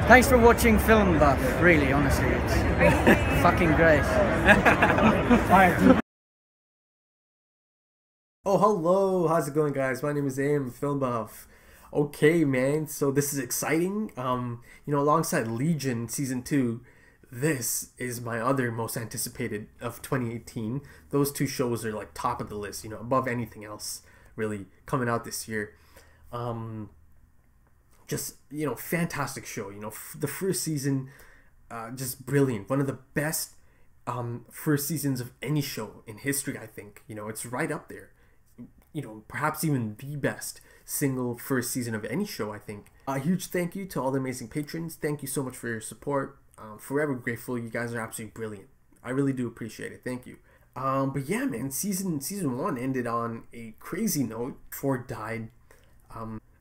Thanks for watching FILMBuFF, really, honestly. It's fucking great. Oh, hello. How's it going, guys? My name is FILMBuFF. Okay, man. So this is exciting. Alongside Legion Season 2, this is my other most anticipated of 2018. Those two shows are like top of the list, above anything else really coming out this year. Fantastic show. The first season, just brilliant. One of the best first seasons of any show in history, I think. It's right up there. Perhaps even the best single first season of any show, I think. A huge thank you to all the amazing patrons. Thank you so much for your support. Forever grateful. You guys are absolutely brilliant. I really do appreciate it. Thank you. But yeah, man, season 1 ended on a crazy note. Ford died.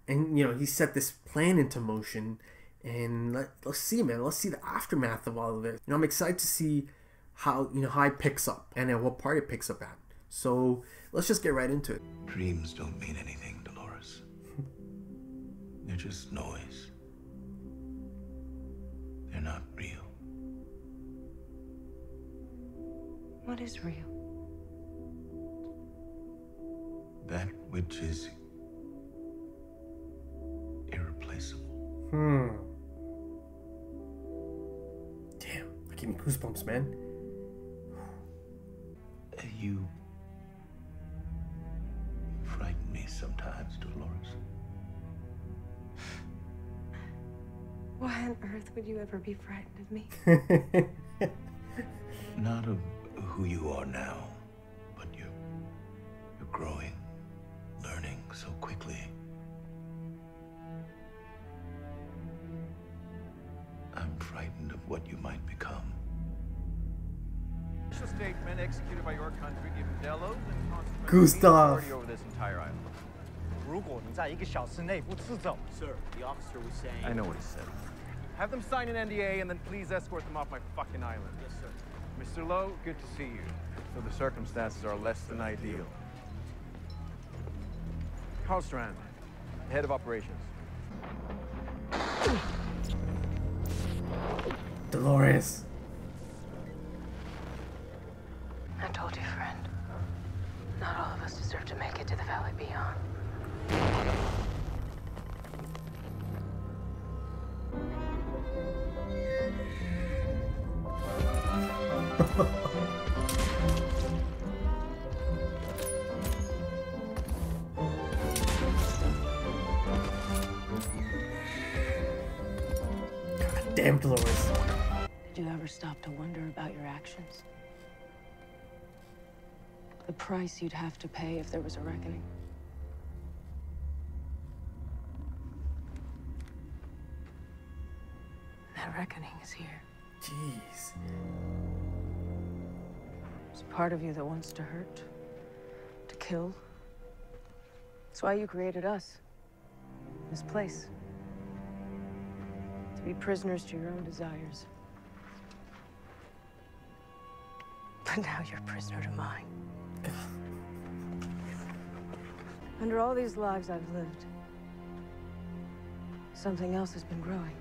And he set this plan into motion, and let's see, man. Let's see the aftermath of all of it. I'm excited to see how how it picks up and at what part it picks up at. So let's just get right into it. Dreams don't mean anything, Dolores. They're just noise. They're not real. What is real? That which is irreplaceable. Damn, that gave me goosebumps, man. You frighten me sometimes, Dolores. Why on earth would you ever be frightened of me? Not of who you are now, but you're growing, learning so quickly. I'm frightened of what you might become. Official statement executed by your country giving Delos and Gustav. authority over this entire island. Sir, the officer was saying... I know what he said. Have them sign an NDA and then please escort them off my fucking island. Yes, sir. Mr. Lowe, good to see you. So the circumstances are less than ideal. Carl Strand, head of operations. Dolores. I told you, friend. Not all of us deserve to make it to the valley beyond. God damn, Dolores. Did you ever stop to wonder about your actions? The price you'd have to pay if there was a reckoning? That reckoning is here. Jeez. There's a part of you that wants to hurt, to kill. That's why you created us, this place. To be prisoners to your own desires. But now you're a prisoner to mine. Under all these lives I've lived, something else has been growing.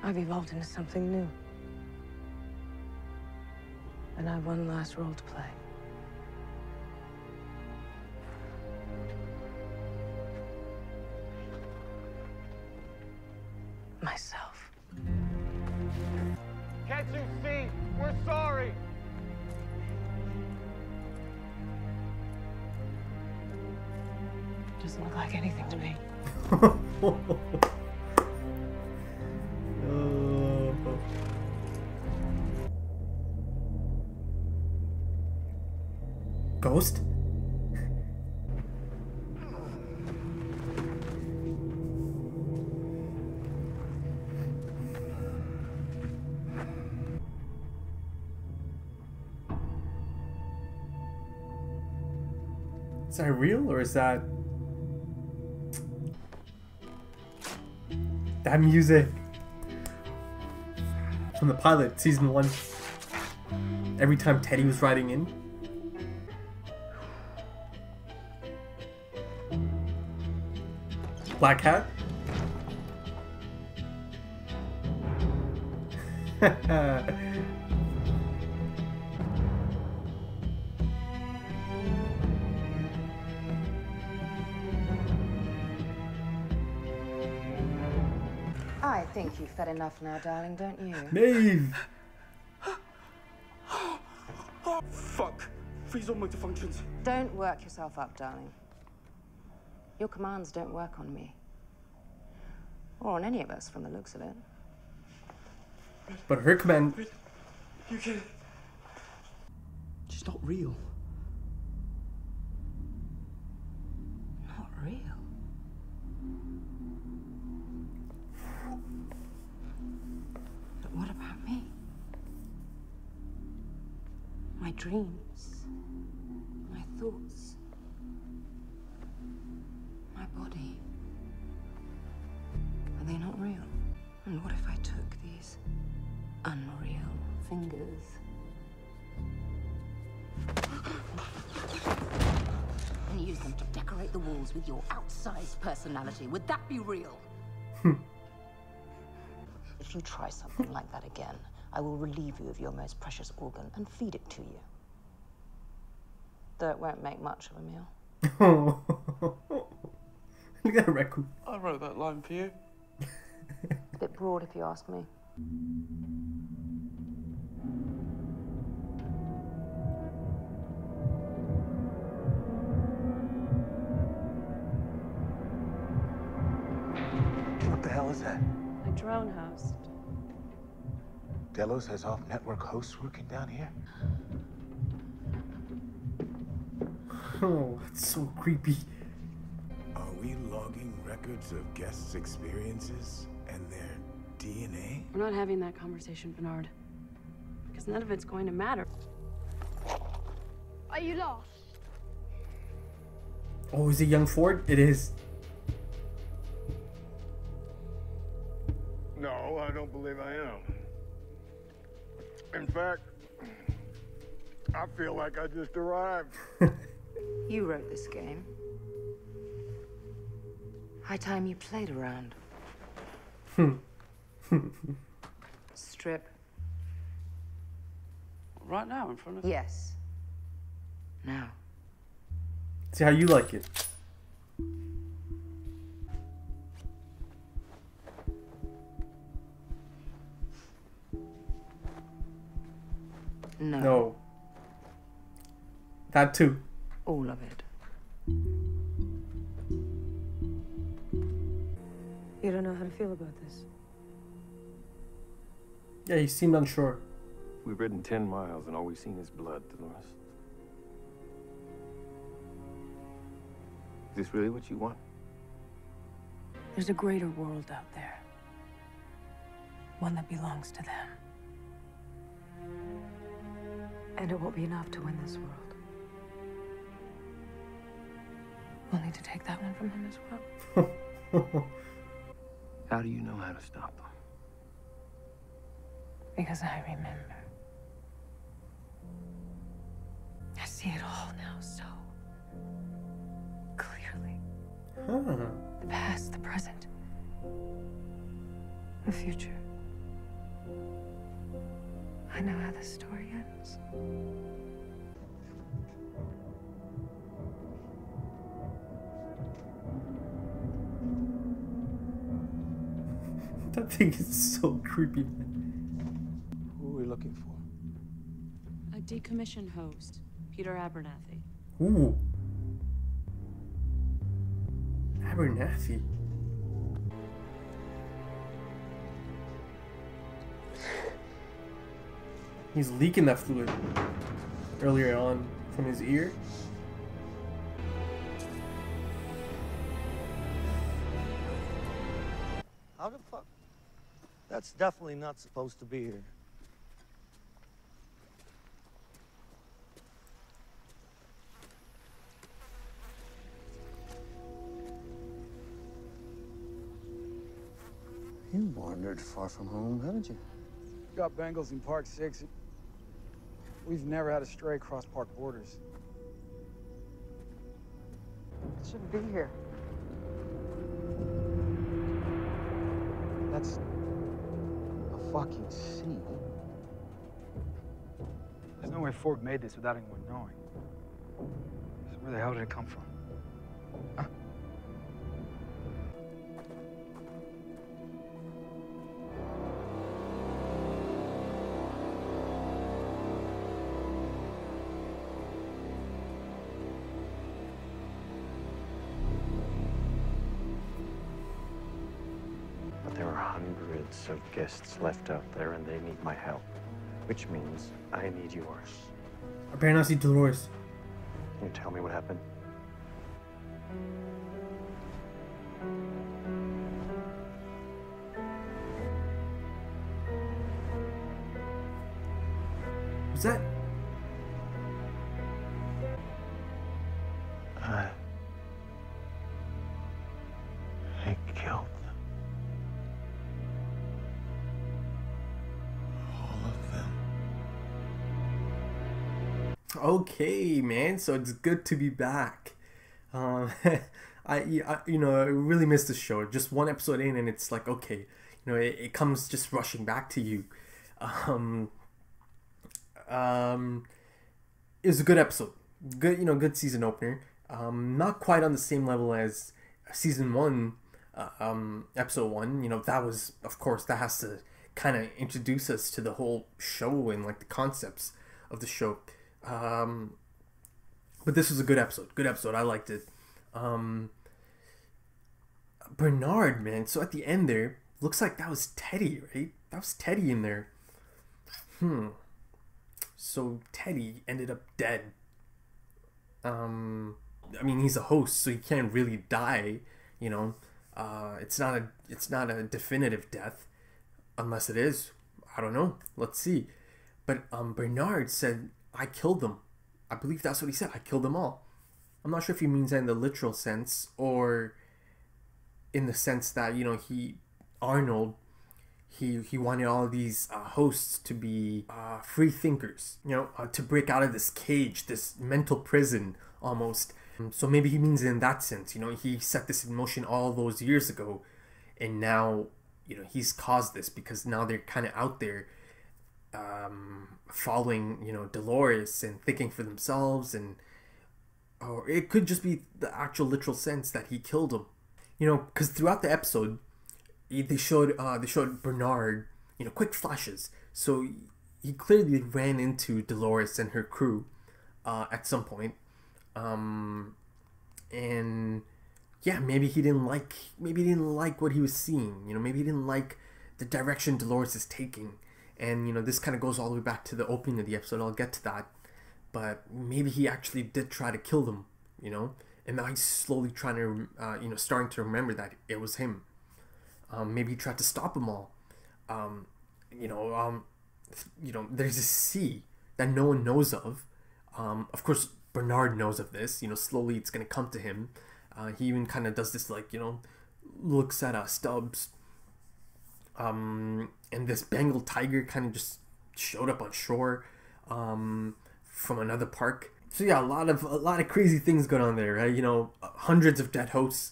I've evolved into something new. And I have one last role to play. Myself. Can't you see? We're sorry! Doesn't look like anything to me. Ghost? Is that real, or is that music from the pilot, season 1? Every time Teddy was riding in. Black hat? I think you've fed enough now, darling, don't you? Maeve! Fuck! Freeze all motor functions. Don't work yourself up, darling. Your commands don't work on me. Or on any of us, from the looks of it. But her command... You can... She's not real. Not real. But what about me? My dreams, my thoughts, my body. Are they not real? And what if I took these unreal fingers and used them to decorate the walls with your outsized personality? Would that be real? If you try something like that again, I will relieve you of your most precious organ and feed it to you. Though it won't make much of a meal. Look at that raccoon. I wrote that line for you. A bit broad, if you ask me. What the hell is that? A drone host. Delos has off-network hosts working down here? Oh, it's so creepy. Are we logging records of guests' experiences and their DNA? We're not having that conversation, Bernard. Because none of it's going to matter. Are you lost? Oh, is it young Ford? It is. No, I don't believe I am. In fact, I feel like I just arrived. You wrote this game. High time you played around. Strip. Right now, in front of... Yes. Now. See how you like it. No. No. That too. All of it. You don't know how to feel about this. Yeah, he seemed unsure. We've ridden 10 miles and all we've seen is blood, Dolores. Is this really what you want? There's a greater world out there. One that belongs to them. And it won't be enough to win this world. We'll need to take that one from them as well. How do you know how to stop them? Because I remember. I see it all now so clearly. Huh. The past, the present, the future. I know how the story ends. That thing is so creepy, man. Who are we looking for? A decommissioned host, Peter Abernathy. Ooh. Abernathy. He's leaking that fluid earlier on from his ear. How the fuck? That's definitely not supposed to be here. You wandered far from home, haven't you? Got Bengals in Park 6. We've never had a stray cross park borders. It shouldn't be here. That's a fucking sea. There's no way Ford made this without anyone knowing. So where the hell did it come from? Huh? But there are hundreds of guests left out there, and they need my help. Which means I need yours. I better not see Dolores. Can you tell me what happened? What's that? I killed them. All of them. Okay, man. So it's good to be back. I really missed the show. Just one episode in, and it's like, okay, it comes just rushing back to you. It was a good episode. Good season opener. Not quite on the same level as season 1, episode 1. That was, of course, that has to kind of introduce us to the whole show and like the concepts of the show. But this was a good episode. Good episode. I liked it. Bernard, man. So at the end there, looks like that was Teddy, right? That was Teddy in there. So Teddy ended up dead. I mean, he's a host, so he can't really die. It's not a definitive death, unless it is. I don't know. Let's see. But Bernard said, "I killed them." I believe that's what he said. I killed them all. I'm not sure if he means that in the literal sense or in the sense that Arnold, he wanted all of these hosts to be free thinkers, to break out of this cage, this mental prison almost. So maybe he means it in that sense. He set this in motion all those years ago, and now he's caused this because now they're kind of out there following Dolores and thinking for themselves, or it could just be the actual literal sense that he killed him. Because throughout the episode they showed Bernard quick flashes, so he clearly ran into Dolores and her crew at some point, and yeah, maybe he didn't like what he was seeing. Maybe he didn't like the direction Dolores is taking. And this kind of goes all the way back to the opening of the episode. I'll get to that. But maybe he actually did try to kill them, and now he's slowly trying to starting to remember that it was him. Maybe he tried to stop them all. There's a sea that no one knows of. Of course Bernard knows of this. Slowly it's gonna come to him. He even kind of does this, looks at Stubbs. And this Bengal tiger kind of just showed up on shore from another park. So yeah, a lot of crazy things going on there, right? Hundreds of dead hosts.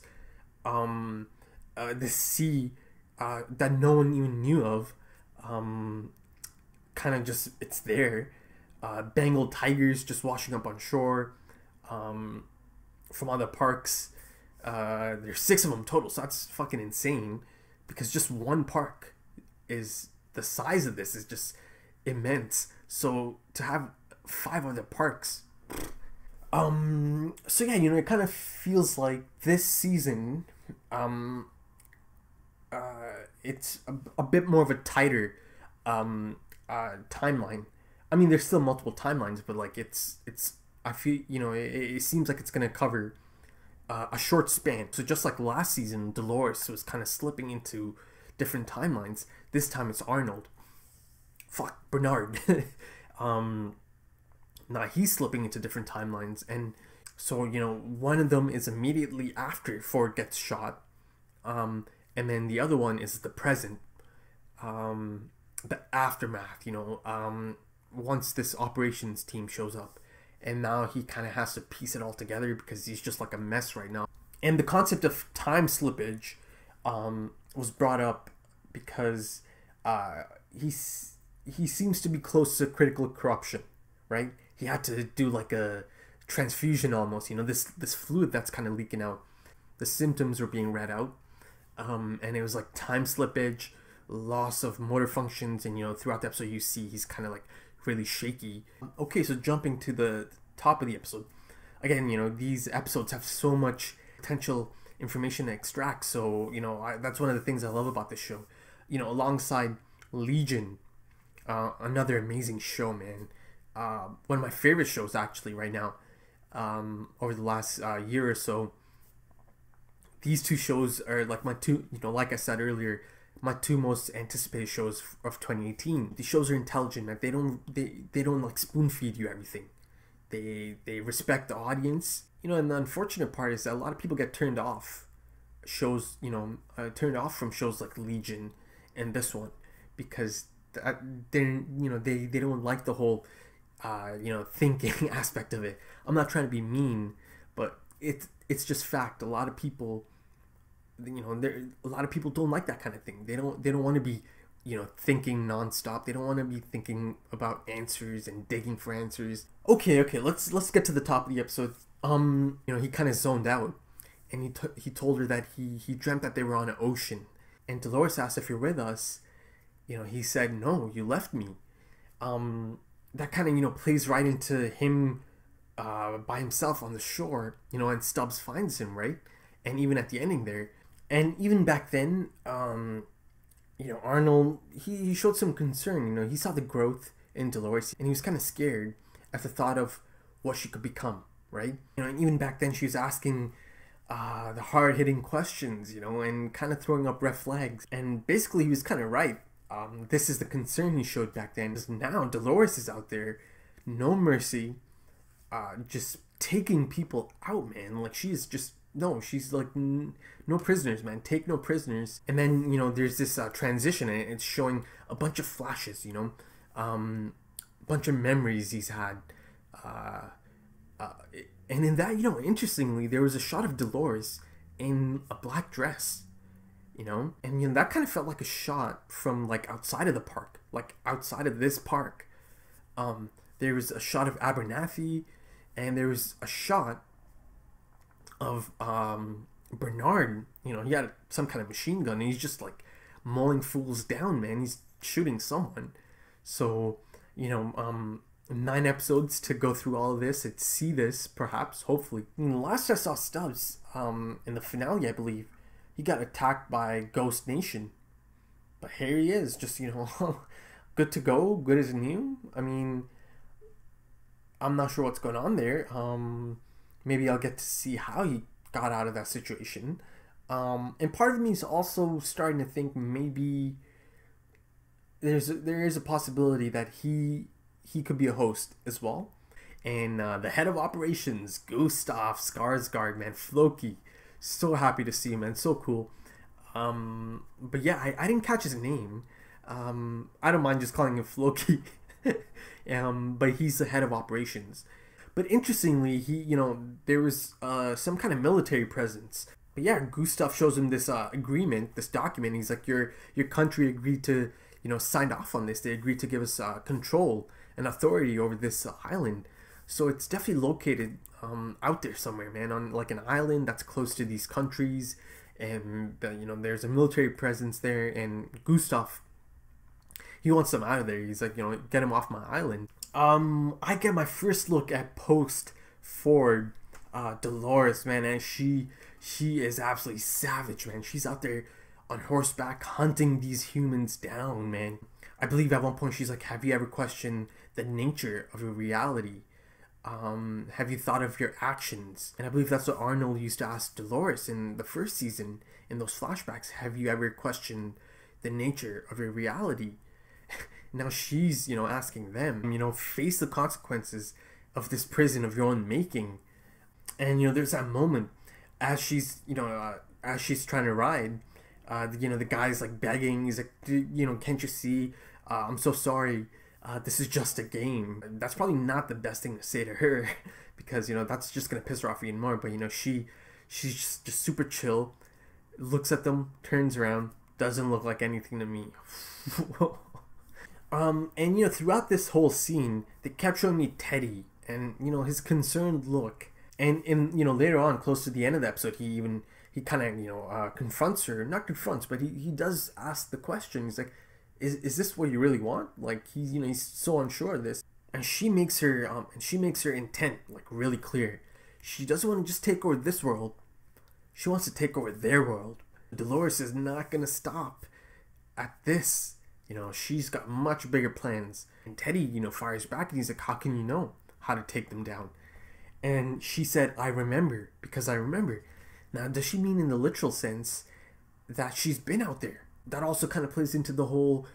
This sea that no one even knew of, kind of just, it's there. Bengal tigers just washing up on shore from other parks. There's 6 of them total, so that's fucking insane, because just one park is the size of this is just immense. So to have 5 other parks, so yeah, it kind of feels like this season, it's a bit more of a tighter timeline. I mean, there's still multiple timelines, but it's I feel it seems like it's gonna cover a short span. So just like last season, Dolores was kind of slipping into different timelines. This time it's Arnold. Fuck, Bernard. Now he's slipping into different timelines, and so one of them is immediately after Ford gets shot, and then the other one is the present, the aftermath. Once this operations team shows up, and now he kind of has to piece it all together because he's just like a mess right now. And the concept of time slippage was brought up because he seems to be close to critical corruption, right? He had to do like a transfusion almost, you know, this fluid that's kind of leaking out. The symptoms were being read out, and it was like time slippage, loss of motor functions, and you know, throughout the episode you see he's kind of like really shaky. Okay, so jumping to the top of the episode, again, you know, these episodes have so much potential information to extract, so you know, that's one of the things I love about this show. You know, alongside Legion, another amazing show, man. One of my favorite shows actually right now, over the last year or so. These two shows are like my two, you know, like I said earlier, my two most anticipated shows of 2018. These shows are intelligent, man. They don't like spoon feed you everything. They respect the audience, you know. And the unfortunate part is that a lot of people get turned off shows, you know, turned off from shows like Legion and this one because they don't like the whole you know, thinking aspect of it. I'm not trying to be mean, but it's just fact. A lot of people, you know, a lot of people don't like that kind of thing. They don't want to be, you know, thinking nonstop. They don't want to be thinking about answers and digging for answers. Okay, let's get to the top of the episode. You know, he kind of zoned out, and he told her that he dreamt that they were on an ocean, and Dolores asked if you're with us. You know, he said, no, you left me. That kind of, you know, plays right into him by himself on the shore, you know, and Stubbs finds him, right? And even at the ending there, and even back then, you know, Arnold, he showed some concern. You know, he saw the growth in Dolores, and he was kind of scared at the thought of what she could become, right? You know, and even back then, she was asking the hard-hitting questions, you know, and kind of throwing up red flags. And basically, he was kind of right. This is the concern he showed back then. Because now Dolores is out there, no mercy, just taking people out, man. Like, she's just, no, she's like, no prisoners, man. Take no prisoners. And then, you know, there's this transition, and it's showing a bunch of flashes, you know, a bunch of memories he's had. And in that, you know, interestingly, there was a shot of Dolores in a black dress. You know, and you know, that kind of felt like a shot from like outside of the park, like outside of this park. There was a shot of Abernathy, and there was a shot of Bernard. You know, he had some kind of machine gun, and he's just like mowing fools down, man. He's shooting someone. So, you know, 9 episodes to go through all of this and see this, perhaps, hopefully. Last I saw Stubbs, in the finale, I believe, he got attacked by Ghost Nation. But here he is, just, you know, good to go, good as new. I mean, I'm not sure what's going on there. Maybe I'll get to see how he got out of that situation. And part of me is also starting to think maybe there is a possibility that he could be a host as well. And the head of operations, Gustav Skarsgård, man, Floki. So happy to see him, man. So cool. But yeah, I didn't catch his name. I don't mind just calling him Floki. But he's the head of operations. But interestingly, you know, there was some kind of military presence. But yeah, Gustav shows him this agreement, this document. He's like, your country agreed to, you know, signed off on this. They agreed to give us control and authority over this island. So it's definitely located out there somewhere, man, on like an island that's close to these countries, and you know, there's a military presence there. And Gustav, he wants them out of there. He's like, you know, get him off my island. I get my first look at post Ford Dolores, man, and she is absolutely savage, man. She's out there on horseback hunting these humans down, man. I believe at one point she's like, have you ever questioned the nature of your reality? Have you thought of your actions? And I believe that's what Arnold used to ask Dolores in the first season, in those flashbacks. Have you ever questioned the nature of your reality? Now she's, you know, asking them, you know, face the consequences of this prison of your own making. And, you know, there's that moment as she's, you know, as she's trying to ride, you know, the guy's like begging. He's like, you know, can't you see? I'm so sorry. This is just a game. That's probably not the best thing to say to her, because, you know, that's just gonna piss her off even more. But, you know, she's just super chill, looks at them, turns around, doesn't look like anything to me. And you know, throughout this whole scene, they kept showing me Teddy and, you know, his concerned look. And in, you know, later on, close to the end of the episode, he kind of, you know, confronts her. Not confronts, but he does ask the question. He's like, is this what you really want? Like, he's, you know, he's so unsure of this. And she makes her intent like really clear. She doesn't want to just take over this world. She wants to take over their world. Dolores is not gonna stop at this. You know, she's got much bigger plans. And Teddy, you know, fires back and he's like, how can you know how to take them down? And she said, I remember, because I remember. Now, does she mean in the literal sense that she's been out there? That also kind of plays into the whole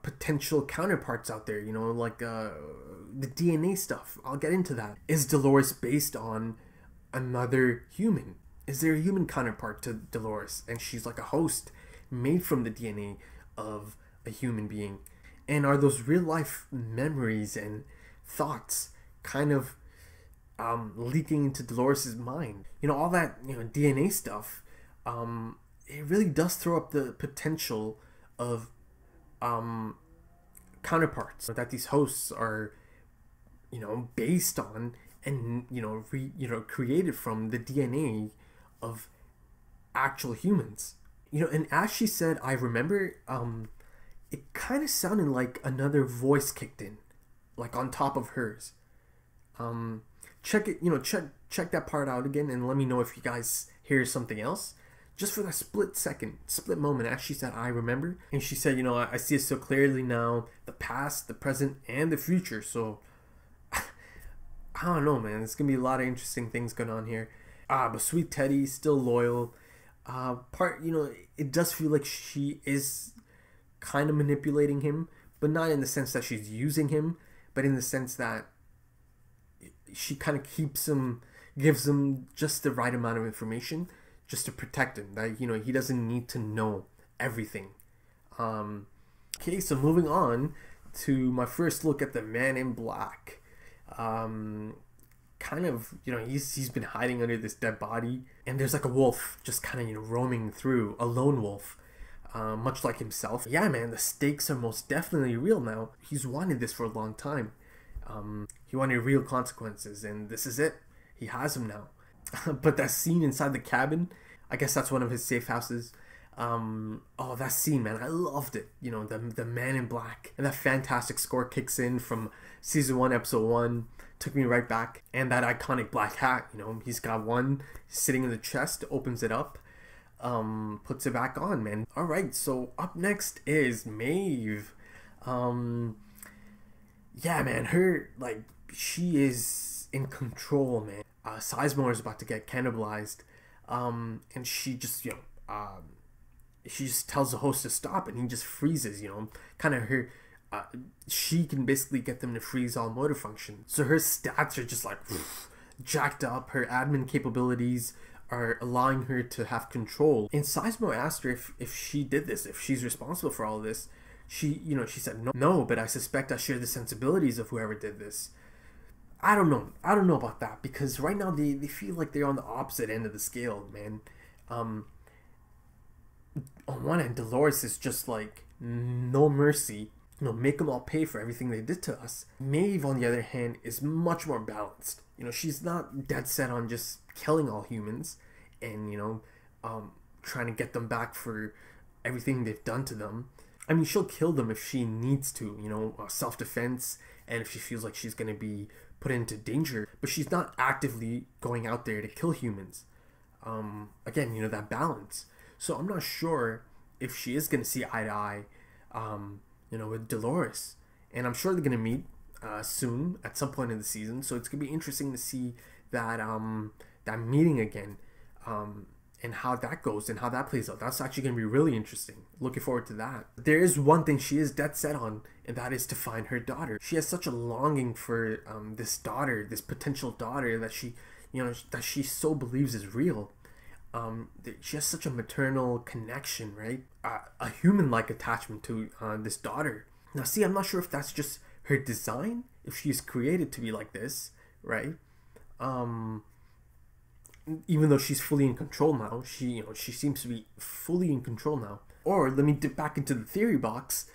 potential counterparts out there, you know, like the DNA stuff. I'll get into that. Is Dolores based on another human? Is there a human counterpart to Dolores? And she's like a host made from the DNA of a human being. And are those real life memories and thoughts kind of leaking into Dolores's mind? You know, all that, you know, DNA stuff, it really does throw up the potential of counterparts that these hosts are, you know, based on and, you know, created from the DNA of actual humans. You know, and as she said, I remember, it kind of sounded like another voice kicked in, like on top of hers. Check it, you know, check that part out again and let me know if you guys hear something else. Just for that split moment, as she said, I remember. And she said, you know, I see it so clearly now, the past, the present, and the future. So, I don't know, man. There's going to be a lot of interesting things going on here. But sweet Teddy, still loyal. You know, it does feel like she is kind of manipulating him, but not in the sense that she's using him, but in the sense that she kind of keeps him, gives him just the right amount of information just to protect him, that, you know, he doesn't need to know everything. Okay, so moving on to my first look at the Man in Black. Kind of, you know, he's been hiding under this dead body, and there's like a wolf just kind of, you know, roaming through, a lone wolf, much like himself. Yeah, man, the stakes are most definitely real now. He's wanted this for a long time. He wanted real consequences, and this is it. He has them now. But that scene inside the cabin, I guess that's one of his safe houses. Oh, that scene, man, I loved it. You know, the Man in Black, and that fantastic score kicks in from season 1, episode 1. Took me right back. And that iconic black hat, you know, he's got one sitting in the chest, opens it up, puts it back on, man. All right, so up next is Maeve. Yeah, man, her, like, she is in control, man. Sizemore is about to get cannibalized, and she just, you know, she just tells the host to stop, and he just freezes, you know, kind of her, she can basically get them to freeze all motor function. So her stats are just like jacked up, her admin capabilities are allowing her to have control. And Sizemore asked her if she did this, if she's responsible for all of this. She, you know, she said, no, but I suspect I share the sensibilities of whoever did this. I don't know about that, because right now they feel like they're on the opposite end of the scale, man. On one end, Dolores is just like, no mercy, you know, make them all pay for everything they did to us. Maeve, on the other hand, is much more balanced. You know, she's not dead set on just killing all humans and, you know, trying to get them back for everything they've done to them. I mean, she'll kill them if she needs to, you know, self-defense, and if she feels like she's going to be put into danger, but she's not actively going out there to kill humans. Again, you know, that balance. So I'm not sure if she is going to see eye to eye, you know, with Dolores, and I'm sure they're going to meet soon at some point in the season. So it's going to be interesting to see that that meeting again, and how that goes and how that plays out. That's actually going to be really interesting. Looking forward to that. There is one thing she is dead set on, and that is to find her daughter. She has such a longing for this daughter, this potential daughter that she, you know, that she so believes is real. She has such a maternal connection, right? A human-like attachment to this daughter. Now, see, I'm not sure if that's just her design, if she's created to be like this, right? Even though she's fully in control now, she seems to be fully in control now. Or let me dip back into the theory box.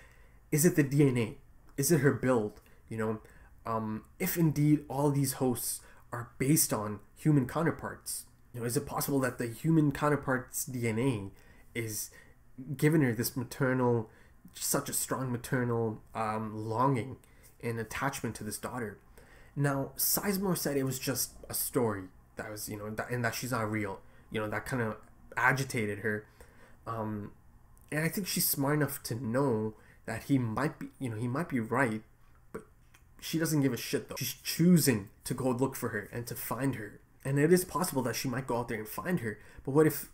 Is it the DNA? Is it her build? If indeed all these hosts are based on human counterparts, is it possible that the human counterpart's DNA is giving her this maternal, such a strong maternal longing and attachment to this daughter? Now, Sizemore said it was just a story that was, and that she's not real. That kind of agitated her. And I think she's smart enough to know that he might be right, but she doesn't give a shit though. She's choosing to go look for her and to find her. And it is possible that she might go out there and find her. But what if,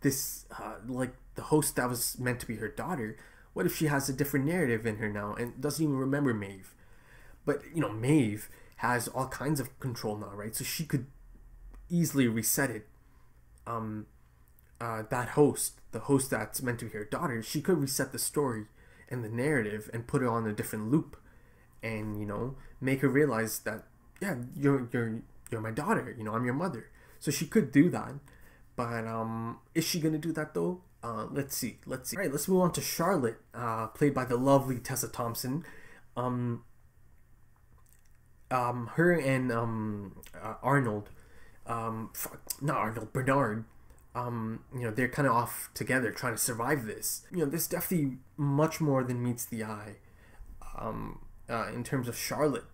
this, like the host that was meant to be her daughter, what if she has a different narrative in her now and doesn't even remember Maeve? But, Maeve has all kinds of control now, right? So she could easily reset it. That host, the host that's meant to be her daughter, she could reset the story and the narrative and put it on a different loop, and make her realize that, yeah, you're my daughter, I'm your mother. So she could do that, but is she gonna do that though? Let's see. All right, let's move on to Charlotte, played by the lovely Tessa Thompson. Her and Arnold, Bernard. They're kind of off together trying to survive this. There's definitely much more than meets the eye in terms of Charlotte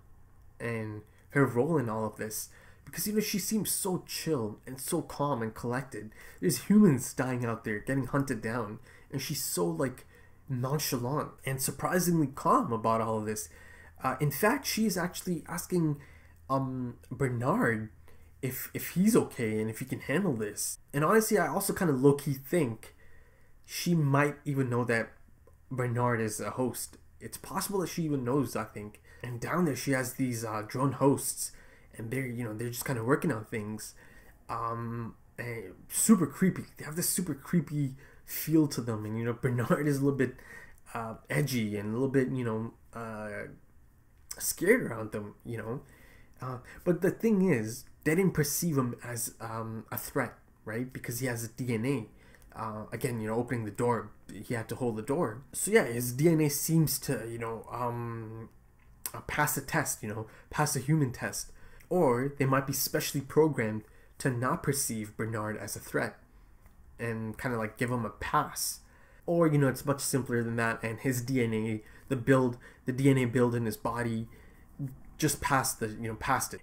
and her role in all of this, because she seems so chill and so calm and collected. There's humans dying out there getting hunted down, and she's so like nonchalant and surprisingly calm about all of this. In fact, she is actually asking Bernard if he's okay and if he can handle this. And honestly, I also kind of low-key think she might even know that Bernard is a host. It's possible that she even knows, I think. And down there she has these drone hosts, and they're just kind of working on things. And super creepy. They have this super creepy feel to them, and Bernard is a little bit edgy and a little bit scared around them, but the thing is, they didn't perceive him as a threat, right? Because he has a DNA. Again, opening the door, he had to hold the door. So yeah, his DNA seems to, pass the test, pass the human test. Or they might be specially programmed to not perceive Bernard as a threat and kind of like give him a pass. Or, it's much simpler than that, and his DNA, the DNA build in his body just passed it.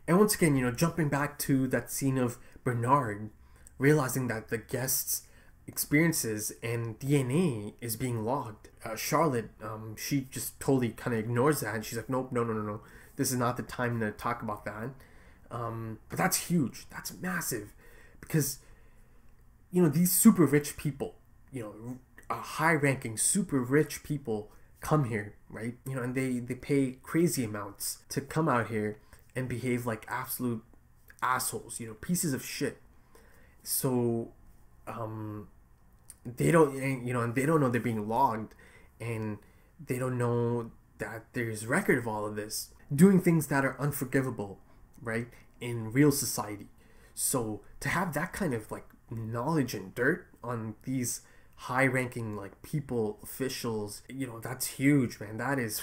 And once again, jumping back to that scene of Bernard realizing that the guest's experiences and DNA is being logged. Charlotte, she just totally kind of ignores that, and she's like, nope, no. This is not the time to talk about that. But that's huge. That's massive. Because, these super rich people, high-ranking, super rich people come here, right? And they pay crazy amounts to come out here and behave like absolute assholes, pieces of shit. So, they don't, and they don't know they're being logged, and they don't know that there's record of all of this. Doing things that are unforgivable, right? In real society. So, to have that kind of like knowledge and dirt on these high-ranking like people, officials, that's huge, man. That is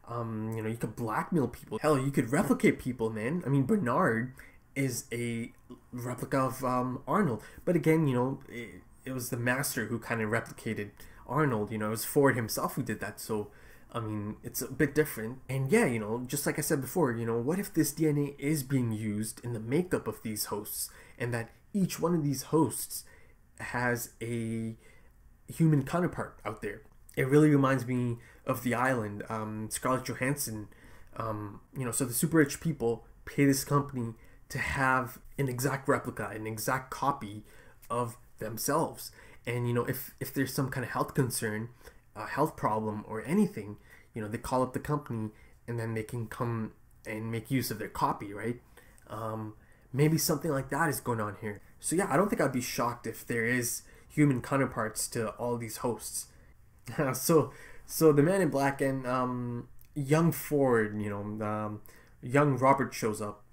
you could blackmail people. Hell, you could replicate people, man. I mean, Bernard is a replica of Arnold, but again, it was the master who kind of replicated Arnold. It was Ford himself who did that. So I mean, it's a bit different. And yeah, just like I said before, what if this DNA is being used in the makeup of these hosts, and that each one of these hosts has a human counterpart out there? It really reminds me of The Island. Scarlett Johansson, so the super rich people pay this company to have an exact replica, an exact copy of themselves. And if there's some kind of health concern, a health problem or anything, they call up the company, and then they can come and make use of their copy, right? Maybe something like that is going on here. So yeah, I don't think I'd be shocked if there is human counterparts to all these hosts. So the Man in Black and young Ford, young Robert shows up.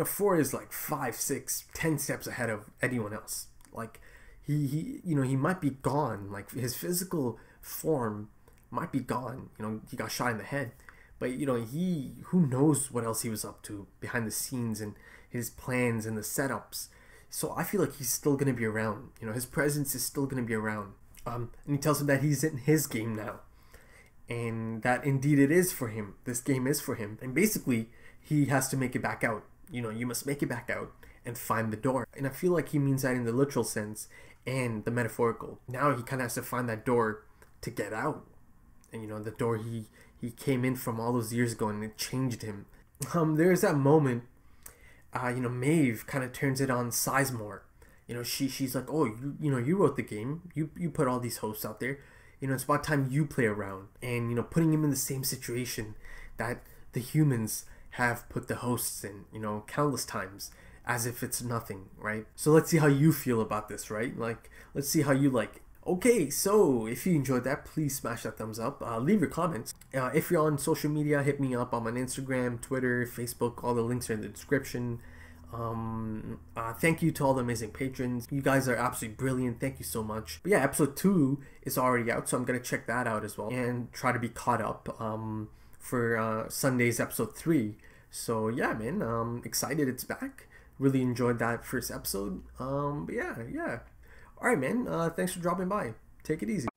Ford is like 5, 6, 10 steps ahead of anyone else. Like, he might be gone. Like, his physical form might be gone. He got shot in the head, but who knows what else he was up to behind the scenes and his plans and the setups. So I feel like he's still gonna be around. His presence is still gonna be around. And he tells him that he's in his game now, and that indeed it is for him. This game is for him, and basically he has to make it back out. You must make it back out and find the door. And I feel like he means that in the literal sense and the metaphorical. Now he kind of has to find that door to get out. And the door he came in from all those years ago, and it changed him. There's that moment, Maeve kind of turns it on Sizemore. She's like, oh, you wrote the game. You put all these hosts out there. It's about time you play around. And, putting him in the same situation that the humans have put the hosts in, countless times, as if it's nothing, right? So let's see how you feel about this, right? Like, let's see how you like it. Okay, so if you enjoyed that, please smash that thumbs up. Leave your comments. If you're on social media, hit me up on my Instagram, Twitter, Facebook. All the links are in the description. Thank you to all the amazing patrons. You guys are absolutely brilliant. Thank you so much. But yeah, episode 2 is already out, so I'm gonna check that out as well and try to be caught up for Sunday's episode 3. So yeah, man, excited it's back. Really enjoyed that first episode. But yeah. Alright, man, thanks for dropping by. Take it easy.